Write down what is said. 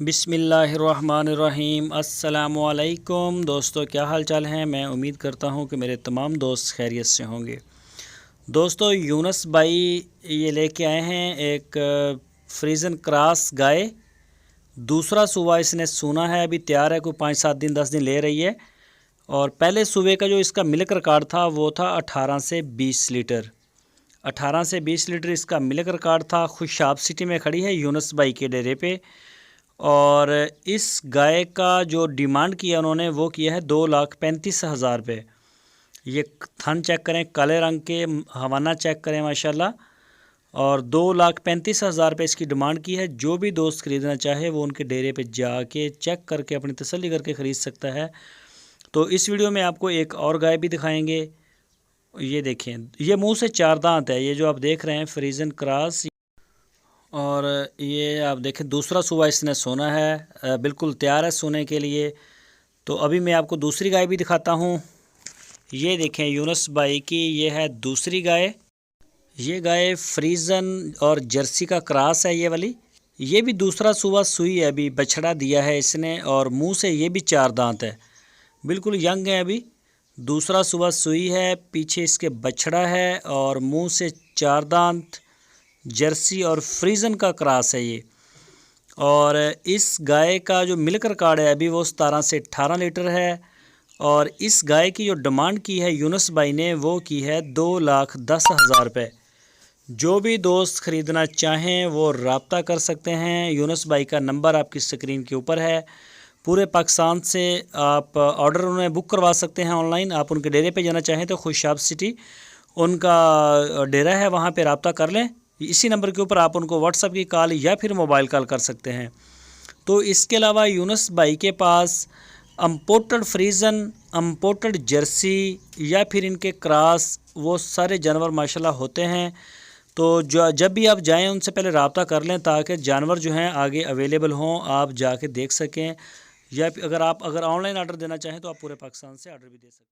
بسم اللہ الرحمن الرحیم۔ السلام علیکم دوستو، کیا حال چال ہیں؟ میں امید کرتا ہوں کہ میرے تمام دوست خیریت سے ہوں گے۔ دوستو، یونس بھائی یہ لے کے آئے ہیں ایک فریزن کراس گائے۔ دوسرا صوبہ اس نے سونا ہے، ابھی تیار ہے، کوئی 5-7 دن 10 دن لے رہی ہے۔ اور پہلے صوبے کا جو اس کا ملک ریکارڈ تھا وہ تھا 18 سے 20 لیٹر۔ 18 سے 20 لیٹر اس کا ملک ریکارڈ تھا۔ خوشاب سٹی میں کھڑی ہے یونس بھائی کے ڈیرے پہ، اور اس گائے کا جو ڈیمانڈ کیا انہوں نے وہ کیا ہے 2,35,000 روپے۔ یہ تھن چیک کریں، کالے رنگ کے، ہوانہ چیک کریں ماشاءاللہ، اور 2,35,000 روپے اس کی ڈیمانڈ کی ہے۔ جو بھی دوست خریدنا چاہے وہ ان کے ڈیرے پہ جا کے چیک کر کے اپنی تسلی کر کے خرید سکتا ہے۔ تو اس ویڈیو میں آپ کو ایک اور گائے بھی دکھائیں گے۔ یہ دیکھیں، یہ منہ سے 4 دانت ہے، یہ جو آپ دیکھ رہے ہیں فریزن کراس، اور یہ آپ دیکھیں دوسرا صوبہ اس نے سونا ہے، بالکل تیار ہے سونے کے لیے۔ تو ابھی میں آپ کو دوسری گائے بھی دکھاتا ہوں۔ یہ دیکھیں یونس بھائی کی، یہ ہے دوسری گائے۔ یہ گائے فریزن اور جرسی کا کراس ہے یہ والی۔ یہ بھی دوسرا صوبہ سوئی ہے، ابھی بچھڑا دیا ہے اس نے، اور منہ سے یہ بھی 4 دانت ہے، بالکل ینگ ہے ابھی۔ دوسرا صوبہ سوئی ہے، پیچھے اس کے بچھڑا ہے، اور منہ سے 4 دانت، جرسی اور فریزن کا کراس ہے یہ۔ اور اس گائے کا جو ملک ریکارڈ ہے ابھی وہ 17 سے 18 لیٹر ہے، اور اس گائے کی جو ڈیمانڈ کی ہے یونس بھائی نے وہ کی ہے 2,10,000 روپے۔ جو بھی دوست خریدنا چاہیں وہ رابطہ کر سکتے ہیں۔ یونس بھائی کا نمبر آپ کی سکرین کے اوپر ہے۔ پورے پاکستان سے آپ آرڈر انہیں بک کروا سکتے ہیں آن لائن۔ آپ ان کے ڈیرے پہ جانا چاہیں تو خوشاب سٹی ان کا ڈیرا ہے، وہاں پہ رابطہ کر لیں۔ اسی نمبر کے اوپر آپ ان کو واٹس ایپ کی کال یا پھر موبائل کال کر سکتے ہیں۔ تو اس کے علاوہ یونس بھائی کے پاس امپورٹڈ فریزن، امپورٹڈ جرسی یا پھر ان کے کراس، وہ سارے جانور ماشاءاللہ ہوتے ہیں۔ تو جب بھی آپ جائیں ان سے پہلے رابطہ کر لیں تاکہ جانور جو ہیں آگے اویلیبل ہوں، آپ جا کے دیکھ سکیں، یا اگر آن لائن آرڈر دینا چاہیں تو آپ پورے پاکستان سے آرڈر بھی دے سکیں۔